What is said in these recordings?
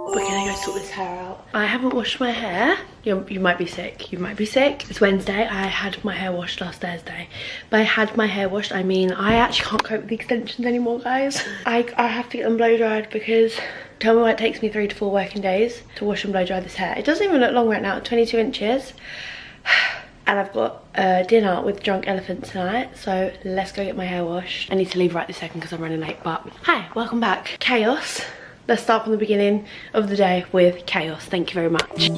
We're gonna go sort this hair out. I haven't washed my hair. You might be sick. You might be sick. It's Wednesday. I had my hair washed last Thursday. By had my hair washed, I mean I actually can't cope with the extensions anymore, guys. I have to get them blow dried because tell me why it takes me 3 to 4 working days to wash and blow dry this hair. It doesn't even look long right now. 22 inches. And I've got dinner with Drunk Elephant tonight, so let's go get my hair washed. I need to leave right this second because I'm running late, but hi, welcome back. Chaos. Let's start from the beginning of the day with chaos. Thank you very much.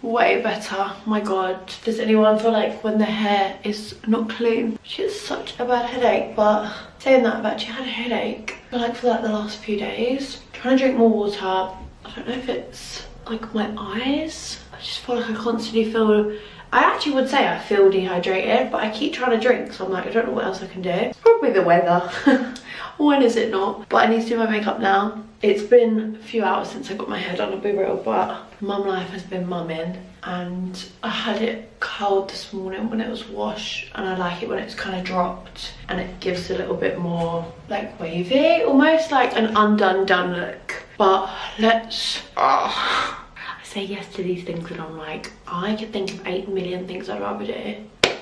Way better. My god, does anyone feel like when their hair is not clean? She has such a bad headache, but saying that, I've actually had a headache for like the last few days. Trying to drink more water. I don't know if it's like my eyes. I just feel like I constantly feel, I actually would say I feel dehydrated, but I keep trying to drink, so I'm like, I don't know what else I can do. It's probably the weather. When is it not? But I need to do my makeup now. It's been a few hours since I got my hair done, I'll be real, but mum life has been mumming, and I had it curled this morning when it was washed, and I like it when it's kind of dropped and it gives a little bit more like wavy, almost like an undone done look. But let's say yes to these things and I'm like, I could think of 8 million things I'd rather do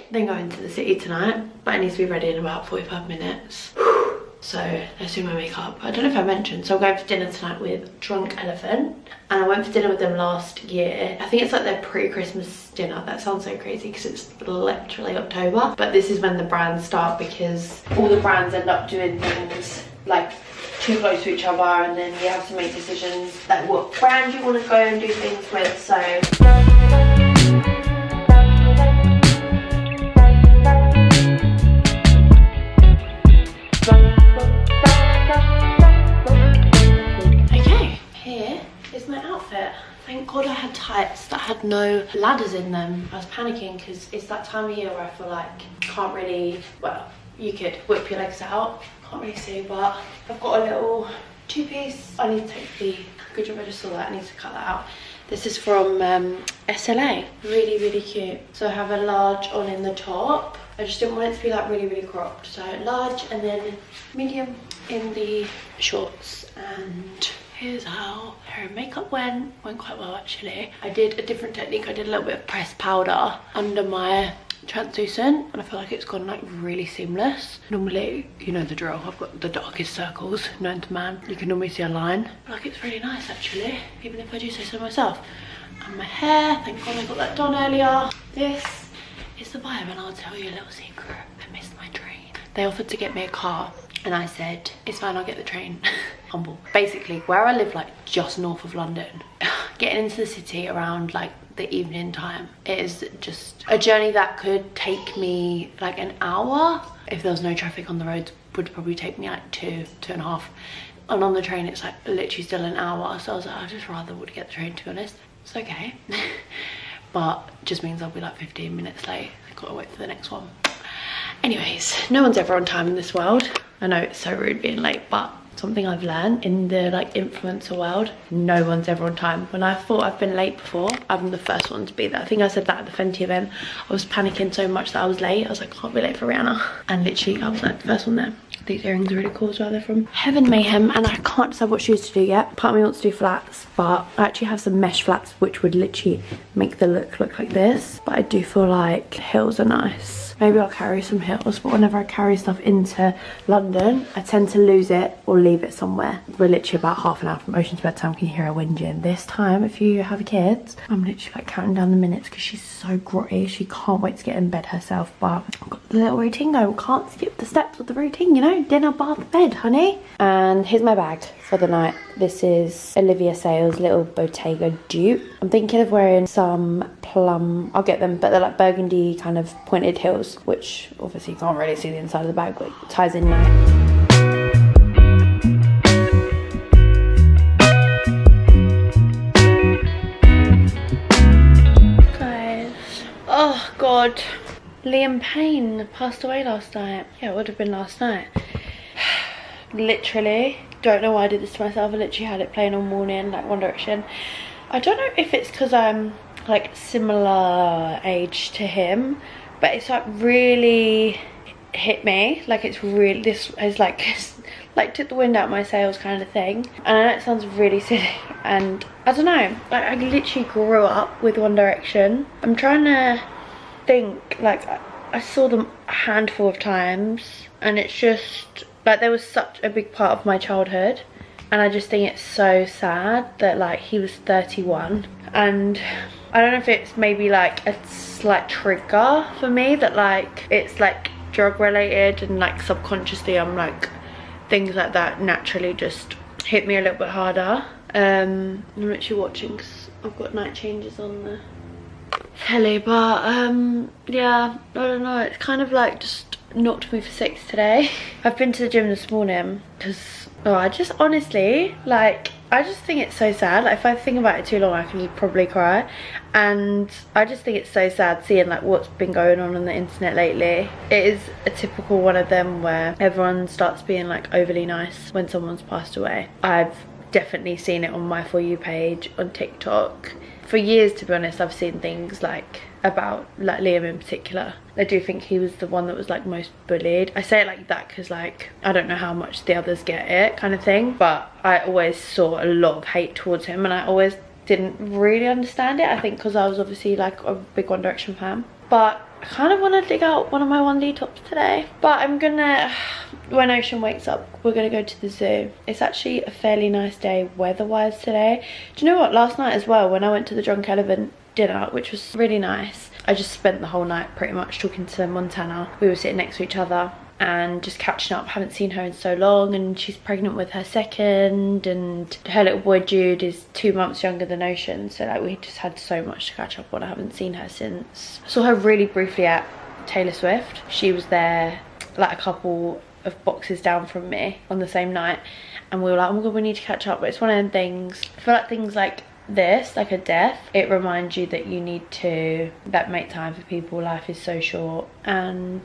than go into the city tonight, but I need to be ready in about 45 minutes. So let's do my makeup. I don't know if I mentioned, so I'm going for dinner tonight with Drunk Elephant, and I went for dinner with them last year. I think it's like their pre-Christmas dinner. That sounds so crazy because it's literally October, but this is when the brands start, because all the brands end up doing things like too close to each other, and then you have to make decisions like what brand you want to go and do things with. So okay, here is my outfit. Thank god I had tights that had no ladders in them. I was panicking because it's that time of year where I feel like can't really, well, you could whip your legs out. Can't really see, but I've got a little 2-piece. I need to take the, good job I just saw that, I need to cut that out. This is from SLA, really, really cute. So I have a large on in the top. I just didn't want it to be like really, really cropped. So large and then medium in the shorts. And here's how hair and makeup went quite well actually. I did a different technique. I did a little bit of pressed powder under my translucent, and I feel like it's gone like really seamless. Normally, you know the drill, I've got the darkest circles known to man. You can normally see a line. Like it's really nice actually, even if I do say so myself. And my hair, thank god I got that done earlier. This is the vibe, and I'll tell you a little secret. I missed my train. They offered to get me a car and I said, it's fine, I'll get the train. Humble. Basically, where I live, like just north of London, getting into the city around like the evening time, it is just a journey that could take me like an hour. If there was no traffic on the roads, would probably take me like 2.5. And on the train, it's like literally still an hour. So I was like, I just rather would get the train, to be honest. It's okay. But just means I'll be like 15 minutes late. I've got to wait for the next one. Anyways, no one's ever on time in this world. I know it's so rude being late, but something I've learned in the like influencer world, no one's ever on time. When I thought I've been late before, I'm the first one to be there. I think I said that at the Fenty event. I was panicking so much that I was late. I was like, can't be late for Rihanna. And literally I was like the first one there. These earrings are really cool as well. They're from Heaven Mayhem, and I can't decide what shoes to do yet. Part of me wants to do flats, but I actually have some mesh flats which would literally make the look like this. But I do feel like heels are nice. Maybe I'll carry some heels, but whenever I carry stuff into London, I tend to lose it or leave it somewhere. We're literally about half an hour from Ocean's bedtime. Can you hear her whinging? This time, if you have kids, I'm literally like counting down the minutes because she's so grotty. She can't wait to get in bed herself, but I've got the little routine going. We can't skip the steps of the routine, you know? Dinner, bath, bed, honey. And here's my bag for the night. This is Olivia Sales little Bottega dupe. I'm thinking of wearing some plum, I'll get them, but they're like burgundy kind of pointed heels, which obviously you can't really see the inside of the bag, but it ties in nice. Guys, oh god, Liam Payne passed away last night. Yeah, it would have been last night. Literally, don't know why I did this to myself. I literally had it playing all morning, like One Direction. I don't know if it's because I'm like similar age to him, but it's like really, hit me. Like it's really, this is like took the wind out of my sails kind of thing. And I know it sounds really silly, and I don't know, like I literally grew up with One Direction. I'm trying to think, like I saw them a handful of times, and it's just like they was such a big part of my childhood. And I just think it's so sad that like he was 31, and I don't know if it's maybe like a slight trigger for me that like it's like drug related, and like subconsciously I'm like things like that naturally just hit me a little bit harder. I'm actually watching because I've got night changes on the telly, but yeah, I don't know, it's kind of like just knocked me for six today. I've been to the gym this morning because I just honestly, like I just think it's so sad. Like if I think about it too long I can probably cry, and I just think it's so sad seeing like what's been going on the internet lately. It is a typical one of them where everyone starts being like overly nice when someone's passed away. I've definitely seen it on my For You page on TikTok. For years, to be honest, I've seen things like about like Liam in particular. I do think he was the one that was like most bullied. I say it like that because like I don't know how much the others get it kind of thing, but I always saw a lot of hate towards him, and I always didn't really understand it. I think because I was obviously like a big One Direction fan, but I kind of want to dig out one of my 1D tops today. But I'm gonna, when Ocean wakes up, we're gonna go to the zoo. It's actually a fairly nice day weather-wise today. Do you know what, last night as well, when I went to the Drunk Elephant dinner, which was really nice, I just spent the whole night pretty much talking to Montana. We were sitting next to each other and just catching up. Haven't seen her in so long, and she's pregnant with her second, and her little boy Jude is 2 months younger than Ocean, so like we just had so much to catch up on. I haven't seen her since. I saw her really briefly at Taylor Swift. She was there like a couple of boxes down from me on the same night, and we were like, oh my god, we need to catch up. But it's one of them things, I feel like things like this, like a death, it reminds you that you need to make time for people. Life is so short. And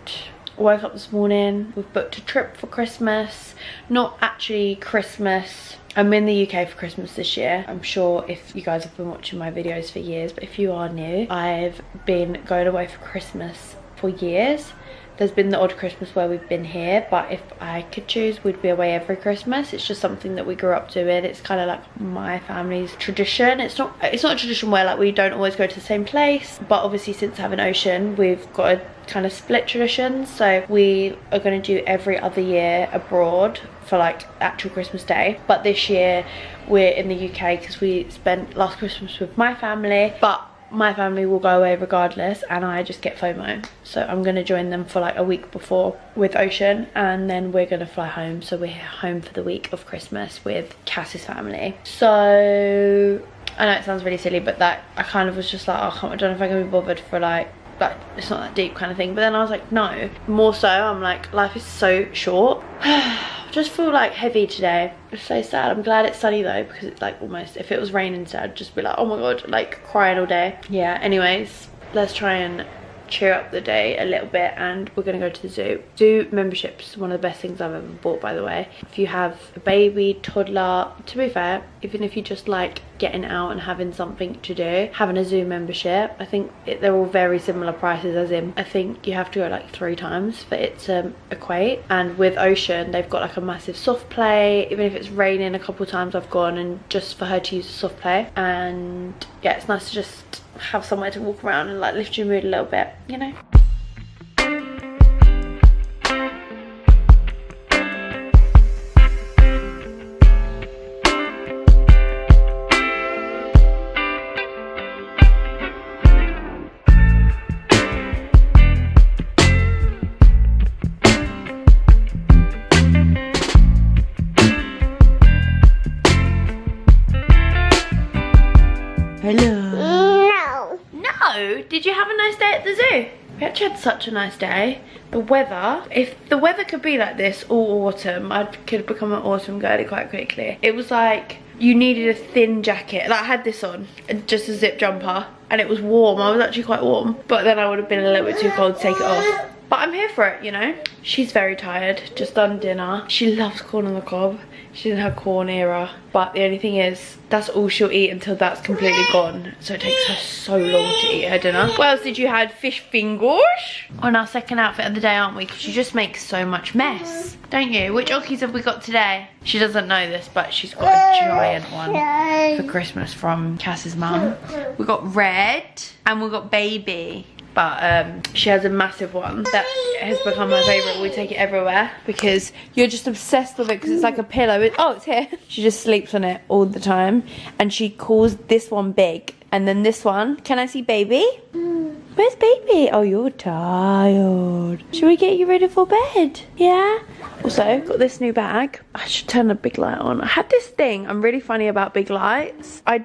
woke up this morning, we've booked a trip for Christmas. Not actually Christmas, I'm in the UK for Christmas this year. I'm sure if you guys have been watching my videos for years, but if you are new, I've been going away for Christmas for years. There's been the odd Christmas where we've been here, but if I could choose, we'd be away every Christmas. It's just something that we grew up doing. It's kind of like my family's tradition. It's not a tradition where like we don't always go to the same place, but obviously since having Ocean, we've got a kind of split tradition. So we are going to do every other year abroad for like actual Christmas Day, but this year we're in the UK because we spent last Christmas with my family, but my family will go away regardless, and I just get FOMO, so I'm going to join them for like a week before with Ocean, and then we're going to fly home. So we're home for the week of Christmas with Cass's family. So I know it sounds really silly, but that I kind of was just like, oh, I don't know if I'm going to be bothered for like it's not that deep kind of thing. But then I was like, no, more so I'm like, life is so short. I just feel like heavy today. It's so sad. I'm glad it's sunny though, because it's like almost, if it was raining today I'd just be like, oh my god, like crying all day. Yeah, anyways, let's try and cheer up the day a little bit, and we're gonna go to the zoo. Zoo membership's one of the best things I've ever bought, by the way. If you have a baby, toddler, to be fair, even if you just like getting out and having something to do, having a zoo membership, I think they're all very similar prices, as in I think you have to go like 3 times for it to equate. And with Ocean, they've got like a massive soft play. Even if it's raining, a couple times I've gone and just for her to use the soft play, and yeah, it's nice to just have somewhere to walk around and like lift your mood a little bit, you know. Hello. No. Did you have a nice day at the zoo? We actually had such a nice day. The weather, if the weather could be like this all autumn, I could become an autumn girly quite quickly. It was like you needed a thin jacket. Like I had this on, just a zip jumper, and it was warm. I was actually quite warm, but then I would have been a little bit too cold to take it off. But I'm here for it, you know. She's very tired, just done dinner. She loves corn on the cob. She's in her corn era. But the only thing is, that's all she'll eat until that's completely gone. So it takes her so long to eat her dinner. What else did you have? Fish fingers? On our second outfit of the day, aren't we? Because you just make so much mess, don't you? Which Ockies have we got today? She doesn't know this, but she's got a giant one for Christmas from Cass's mum. We got red and we got baby. But she has a massive one that has become my favourite. We take it everywhere because you're just obsessed with it because it's like a pillow. Oh, it's here. She just sleeps on it all the time. And she calls this one big. And then this one, can I see baby? Where's baby? Oh, you're tired. Should we get you ready for bed? Yeah? Also, got this new bag. I should turn the big light on. I had this thing. I'm really funny about big lights. I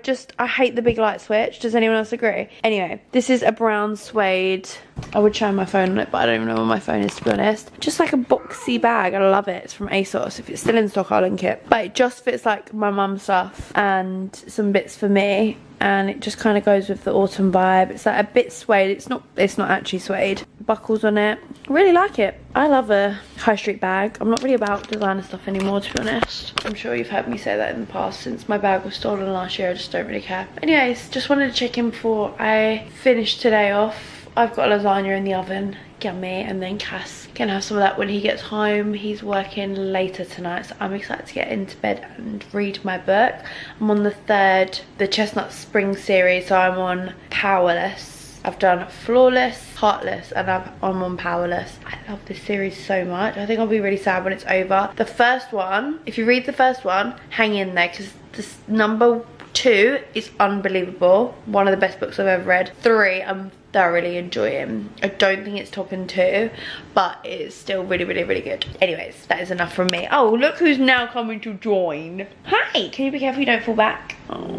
hate the big light switch. Does anyone else agree? Anyway, this is a brown suede. I would show my phone on it, but I don't even know where my phone is, to be honest. Just like a boxy bag. I love it. It's from ASOS. If it's still in stock, I'll link it. But it just fits like my mum's stuff and some bits for me. And it just kind of goes with the autumn vibe. It's like a bit suede. It's not actually suede. Buckles on it. I really like it. I love a high street bag. I'm not really about designer stuff anymore, to be honest. I'm sure you've heard me say that in the past. Since my bag was stolen last year, I just don't really care. Anyways, just wanted to check in before I finish today off. I've got lasagna in the oven. Yummy. And then Cass can have some of that when he gets home. He's working later tonight, so I'm excited to get into bed and read my book. I'm on the Chestnut Spring series, so I'm on Powerless. I've done Flawless, Heartless, and I'm on Powerless. I love this series so much. I think I'll be really sad when it's over. The first one, if you read the first one, hang in there, because this number 2 is unbelievable. One of the best books I've ever read. 3, I'm thoroughly enjoying. I don't think it's topping 2, but it's still really, really, really good. Anyways, that is enough from me. Oh, look who's now coming to join. Hi, can you be careful you don't fall back? Oh.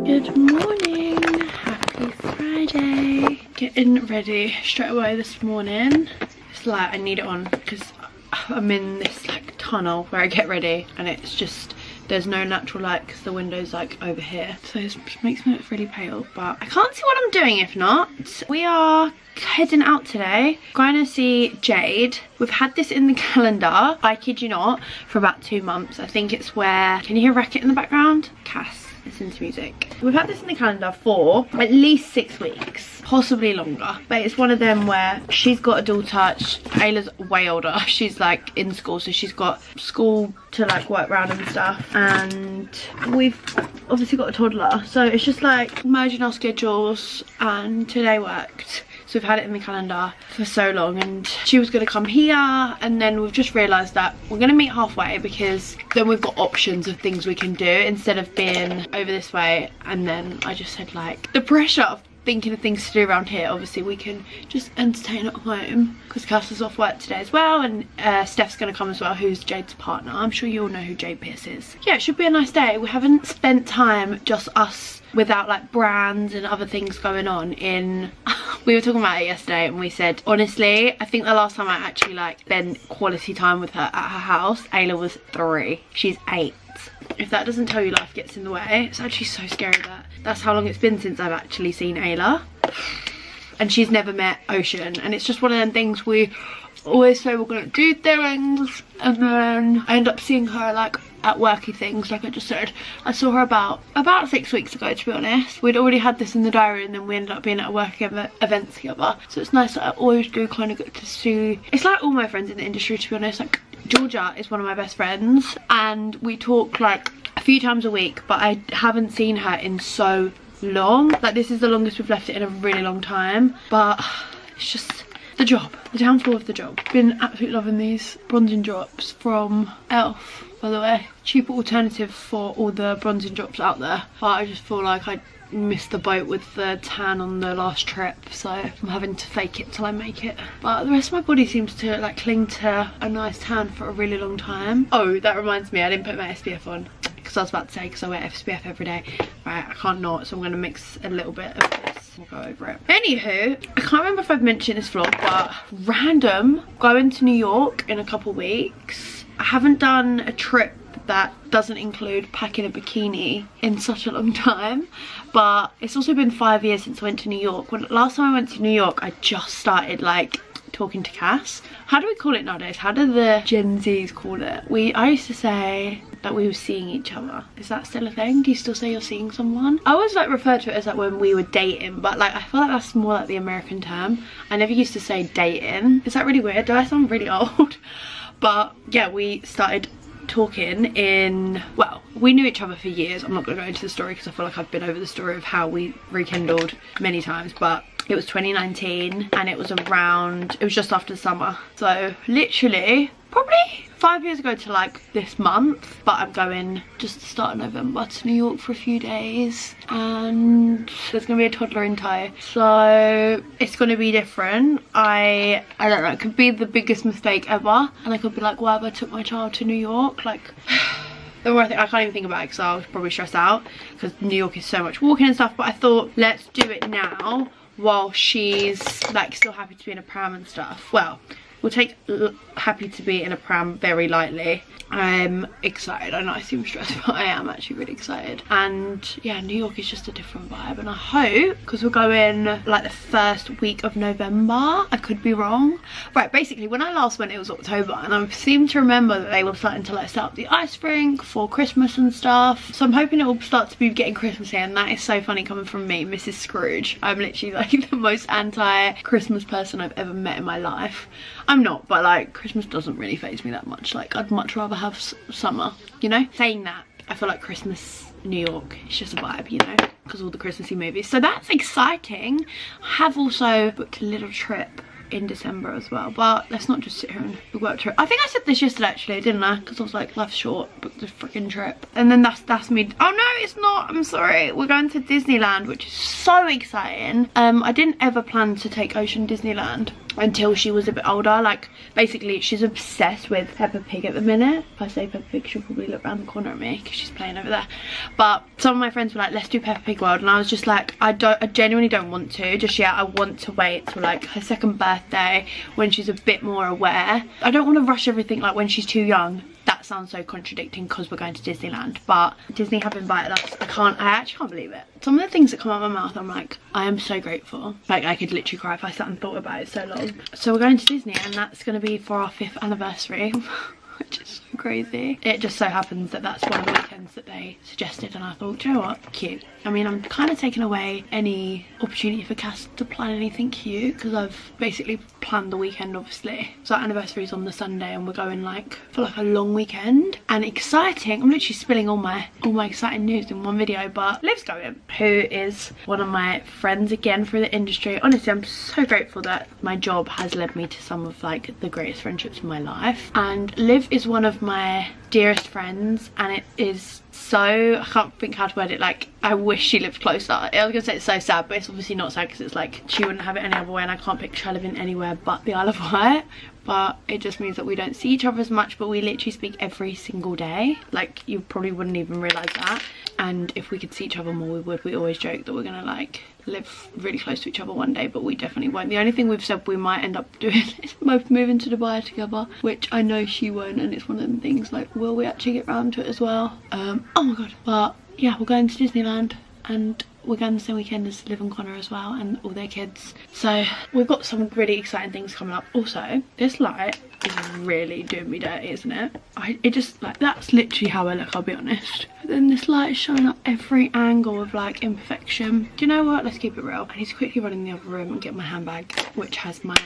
Good morning, happy Friday. Getting ready straight away this morning. It's light, I need it on because I'm in this like tunnel where I get ready and it's just, there's no natural light because the window's like over here. So it makes me look really pale, but I can't see what I'm doing if not. We are heading out today, going to see Jade. We've had this in the calendar, I kid you not, for about 2 months. I think it's where, can you hear Racket in the background? Cass. Listen to music. We've had this in the calendar for at least 6 weeks, possibly longer, but it's one of them where she's got a daughter. Ayla's way older, she's like in school, so she's got school to like work around and stuff, and we've obviously got a toddler, so it's just like merging our schedules, and today worked. So we've had it in the calendar for so long, and she was going to come here, and then we've just realised that we're going to meet halfway because then we've got options of things we can do instead of being over this way. And then I just said, like, the pressure of thinking of things to do around here, obviously we can just entertain at home because Cass is off work today as well, and Steph's going to come as well, who's Jade's partner. I'm sure you all know who Jade Pierce is. Yeah, it should be a nice day. We haven't spent time just us without like brands and other things going on in we were talking about it yesterday, and we said, honestly, I think the last time I actually like spent quality time with her at her house, Ayla was 3. She's 8. If that doesn't tell you life gets in the way, it's actually so scary that that's how long it's been since I've actually seen Ayla. And she's never met Ocean, and it's just one of them things we always say we're gonna do things, and then I end up seeing her like at worky things, like I just said. I saw her about 6 weeks ago, to be honest. We'd already had this in the diary, and then we ended up being at a work event together. So it's nice that I always do kind of get to see, it's like all my friends in the industry, to be honest. Like Georgia is one of my best friends, and we talk like a few times a week, but I haven't seen her in so long. Like this is the longest we've left it in a really long time, but it's just the job, the downfall of the job. Been absolutely loving these bronzing drops from Elf, by the way. Cheaper alternative for all the bronzing drops out there, but I just feel like I missed the boat with the tan on the last trip, so I'm having to fake it till I make it. But the rest of my body seems to like cling to a nice tan for a really long time. Oh, that reminds me, I didn't put my SPF on, because I was about to say, because I wear SPF every day. Right, I can't not, so I'm going to mix a little bit of this we'll go over it. Anywho, I can't remember if I've mentioned this vlog, but random, going to New York in a couple weeks. I haven't done a trip that doesn't include packing a bikini in such a long time, but it's also been 5 years since I went to New York. When last time I went to New York, I just started like talking to Cass. How do we call it nowadays? How do the Gen Zs call it? I used to say that we were seeing each other. Is that still a thing? Do you still say you're seeing someone? I always like refer to it as like when we were dating, but like I feel like that's more like the American term. I never used to say dating. Is that really weird? Do I sound really old? But yeah, we started talking in, well, we knew each other for years. I'm not gonna go into the story because I feel like I've been over the story of how we rekindled many times, but it was 2019 and it was just after the summer. So literally probably 5 years ago to like this month, but I'm going just the start of November to New York for a few days, and there's gonna be a toddler in tow, so it's gonna be different. I don't know, it could be the biggest mistake ever, and I could be like, why have I took my child to New York? Like, the more I can't even think about it because I'll probably stress out because New York is so much walking and stuff, but I thought let's do it now while she's like still happy to be in a pram and stuff. Well, we'll take happy to be in a pram very lightly. I'm excited. I know I seem stressed, but I am actually really excited. And yeah, New York is just a different vibe, and I hope, because we're going like the first week of November, I could be wrong. Right, basically when I last went it was October, and I seem to remember that they were starting to like set up the ice rink for Christmas and stuff, so I'm hoping it will start to be getting Christmassy. And that is so funny coming from me, Mrs. Scrooge. I'm literally like the most anti-Christmas person I've ever met in my life. I'm not, but like Christmas doesn't really faze me that much. Like I'd much rather have summer, you know. Saying that, I feel like Christmas New York is just a vibe, you know, because all the Christmassy movies, so that's exciting. I have also booked a little trip in December as well, but let's not just sit here and work trip. I think I said this yesterday actually, didn't I? Because I was like, life's short, book the freaking trip. And then that's me. Oh no, it's not, I'm sorry. We're going to Disneyland, which is so exciting. I didn't ever plan to take Ocean Disneyland until she was a bit older. Like basically she's obsessed with Peppa Pig at the minute. If I say Peppa Pig, she'll probably look around the corner at me because she's playing over there. But some of my friends were like, let's do Peppa Pig World, and I was just like, I genuinely don't want to just yet. I want to wait till like her second birthday when she's a bit more aware. I don't want to rush everything like when she's too young. That sounds so contradicting because we're going to Disneyland, but Disney have invited us. I actually can't believe it. Some of the things that come out of my mouth, I'm like, I am so grateful. Like I could literally cry if I sat and thought about it so long. So we're going to Disney, and that's going to be for our 5th anniversary. Which is so crazy. It just so happens that that's one of the weekends that they suggested, and I thought, do you know what, cute. I mean, I'm kind of taking away any opportunity for Cass to plan anything cute because I've basically planned the weekend, obviously. So our anniversary is on the Sunday, and we're going like for like a long weekend, and exciting. I'm literally spilling all my exciting news in one video, but Liv's going, who is one of my friends again through the industry. Honestly, I'm so grateful that my job has led me to some of like the greatest friendships in my life, and Liv is one of my dearest friends, and it is so, I can't think how to word it, like I wish she lived closer. I was gonna say it's so sad, but it's obviously not sad because it's like she wouldn't have it any other way, and I can't picture her living anywhere but the Isle of Wight. But it just means that we don't see each other as much, but we literally speak every single day. Like you probably wouldn't even realise that. And if we could see each other more, we would. We always joke that we're gonna like live really close to each other one day, but we definitely won't. The only thing we've said we might end up doing is both moving to Dubai together, which I know she won't, and it's one of the things like, will we actually get round to it as well? Oh my god. But yeah, we're going to Disneyland, and we're going the same weekend as Liv and Connor as well, and all their kids. So we've got some really exciting things coming up. Also, this light is really doing me dirty, isn't it? It just like, that's literally how I look, I'll be honest. But then this light is showing up every angle of like imperfection. Do you know what? Let's keep it real. I need to quickly run in the other room and get my handbag, which has my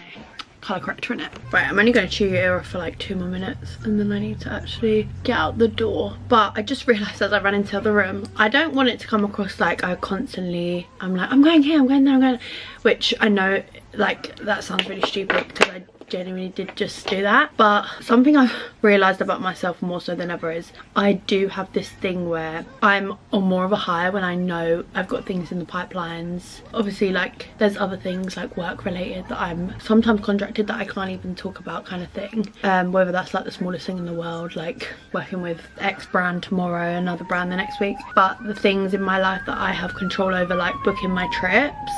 colour corrector in it. Right, I'm only going to chew your ear off for like 2 more minutes, and then I need to actually get out the door. But I just realised as I ran into the other room, I don't want it to come across like I'm like, I'm going here, I'm going there, I'm going, which I know like that sounds really stupid because I genuinely did just do that. But something I've realised about myself more so than ever is I do have this thing where I'm on more of a high when I know I've got things in the pipelines. Obviously like there's other things like work related that I'm sometimes contracted that I can't even talk about, kind of thing. Whether that's like the smallest thing in the world, like working with X brand tomorrow, another brand the next week. But the things in my life that I have control over, like booking my trips,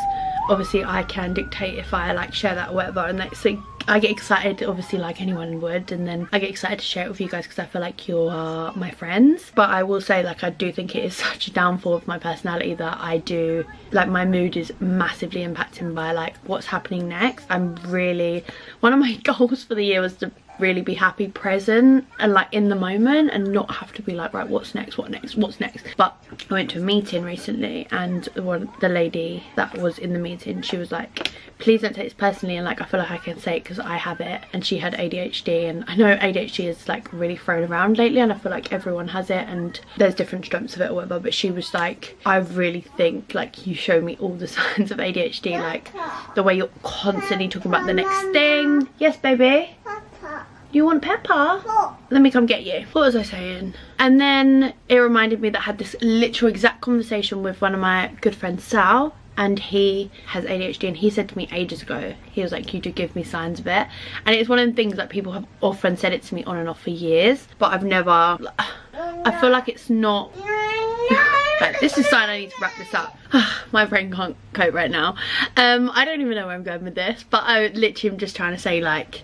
obviously I can dictate if I like share that or whatever, and like, so I get excited, obviously, like anyone would, and then I get excited to share it with you guys because I feel like you are my friends. But I will say, like, I do think it is such a downfall of my personality that I do, like, my mood is massively impacted by like what's happening next. I'm really, one of my goals for the year was to really be happy, present, and like in the moment, and not have to be like, right, what's next, what next, what's next. But I went to a meeting recently, and the lady that was in the meeting, she was like, please don't take this personally, and like I feel like I can say it because I have it, and she had ADHD, and I know ADHD is like really thrown around lately, and I feel like everyone has it and there's different strengths of it or whatever, but she was like, I really think like you show me all the signs of ADHD, like the way you're constantly talking about the next thing. Yes, baby? You want Peppa? Let me come get you. What was I saying? And then it reminded me that I had this literal exact conversation with one of my good friends, Sal, and he has ADHD, and he said to me ages ago, he was like, you do give me signs of it. And it's one of the things that people have often said it to me on and off for years, but I've never, I feel like it's not, like, this is a sign I need to wrap this up. My brain can't cope right now. I don't even know where I'm going with this, but I literally am just trying to say, like,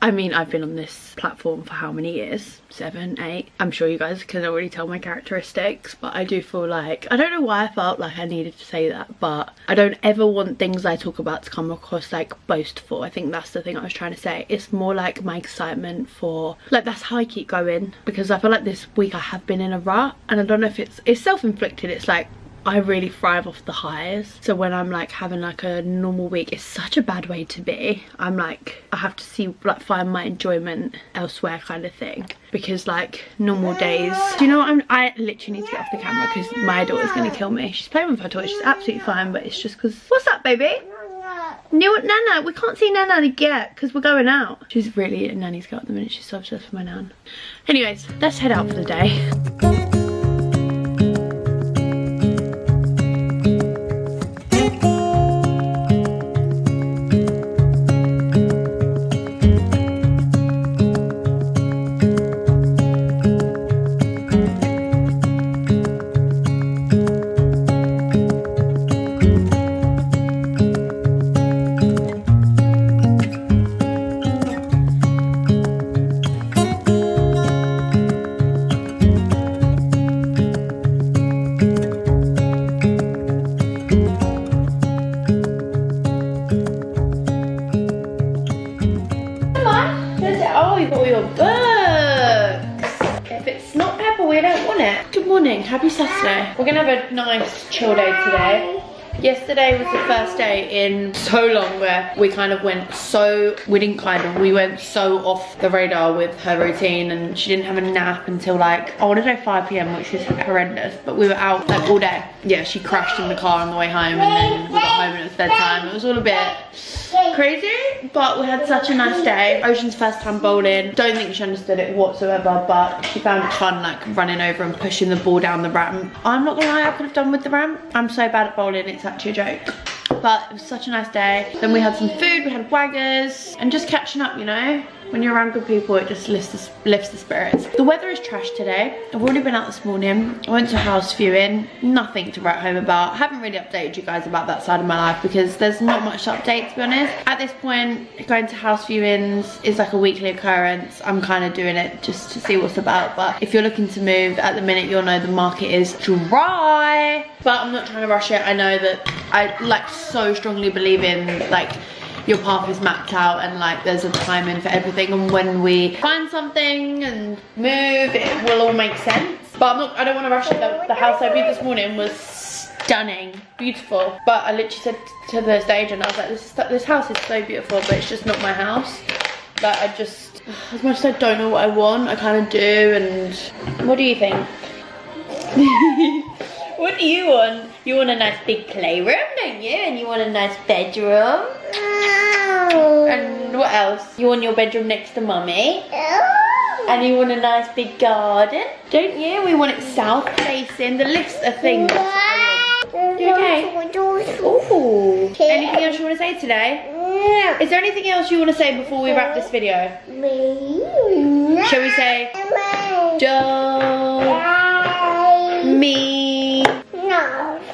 I mean, I've been on this platform for how many years? 7, 8. I'm sure you guys can already tell my characteristics, but I do feel like, I don't know why I felt like I needed to say that, but I don't ever want things I talk about to come across like boastful. I think that's the thing I was trying to say. It's more like my excitement for, like, that's how I keep going, because I feel like this week I have been in a rut, and I don't know if it's self-inflicted. It's like, I really thrive off the highs, so when I'm like having like a normal week, it's such a bad way to be. I'm like, I have to see, like, find my enjoyment elsewhere kind of thing, because like normal days, do you know what, I literally need to get off the camera because my daughter's gonna kill me. She's playing with her toy, she's absolutely fine, but it's just because, what's up, baby? New Nana, we can't see Nana yet because we're going out. She's really a nanny's girl at the minute. She's so obsessed with my nan. Anyways, let's head out for the day. Happy Saturday. We're gonna have a nice chill day today. Yesterday was the first day in so long where we kind of went so, we went so off the radar with her routine, and she didn't have a nap until like, I want to say 5 PM, which is horrendous, but we were out like all day. Yeah, she crashed in the car on the way home, and then we got home and it was bedtime. It was all a bit crazy, but we had such a nice day. Ocean's first time bowling. Don't think she understood it whatsoever, but she found it fun, like running over and pushing the ball down the ramp. I'm not gonna lie, I could have done with the ramp. I'm so bad at bowling, it's actually a joke. But it was such a nice day. Then we had some food, we had waggers, and just catching up, you know? When you're around good people, it just lifts the spirits. The weather is trash today. I've already been out this morning. I went to a house viewing. Nothing to write home about. I haven't really updated you guys about that side of my life because there's not much to update, to be honest. At this point, going to house viewings is like a weekly occurrence. I'm kind of doing it just to see what's about. But if you're looking to move, at the minute, you'll know the market is dry. But I'm not trying to rush it. I know that I like so strongly believe in like your path is mapped out, and like there's a timing for everything, and when we find something and move, it will all make sense. But I don't want to rush it. The house I viewed this morning was stunning, beautiful, but I literally said to the estate agent, I was like, this house is so beautiful, but it's just not my house. Like, I just, as much as I don't know what I want, I kind of do. And what do you think? What do you want? You want a nice big playroom, don't you? And you want a nice bedroom? And what else? You want your bedroom next to mummy? And you want a nice big garden, don't you? We want it south facing. The list of things. You okay? Ooh. Anything else you want to say today? Is there anything else you want to say before we wrap this video? Shall we say do, mi,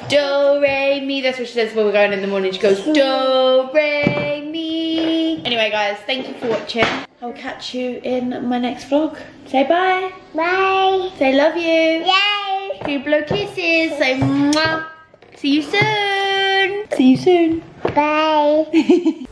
do, re, mi, that's what she says when we're going in the morning. She goes, do, re, mi. Anyway, guys, thank you for watching. I'll catch you in my next vlog. Say bye. Bye. Say love you. Yay. Do blow kisses. Say mwah. See you soon. See you soon. Bye.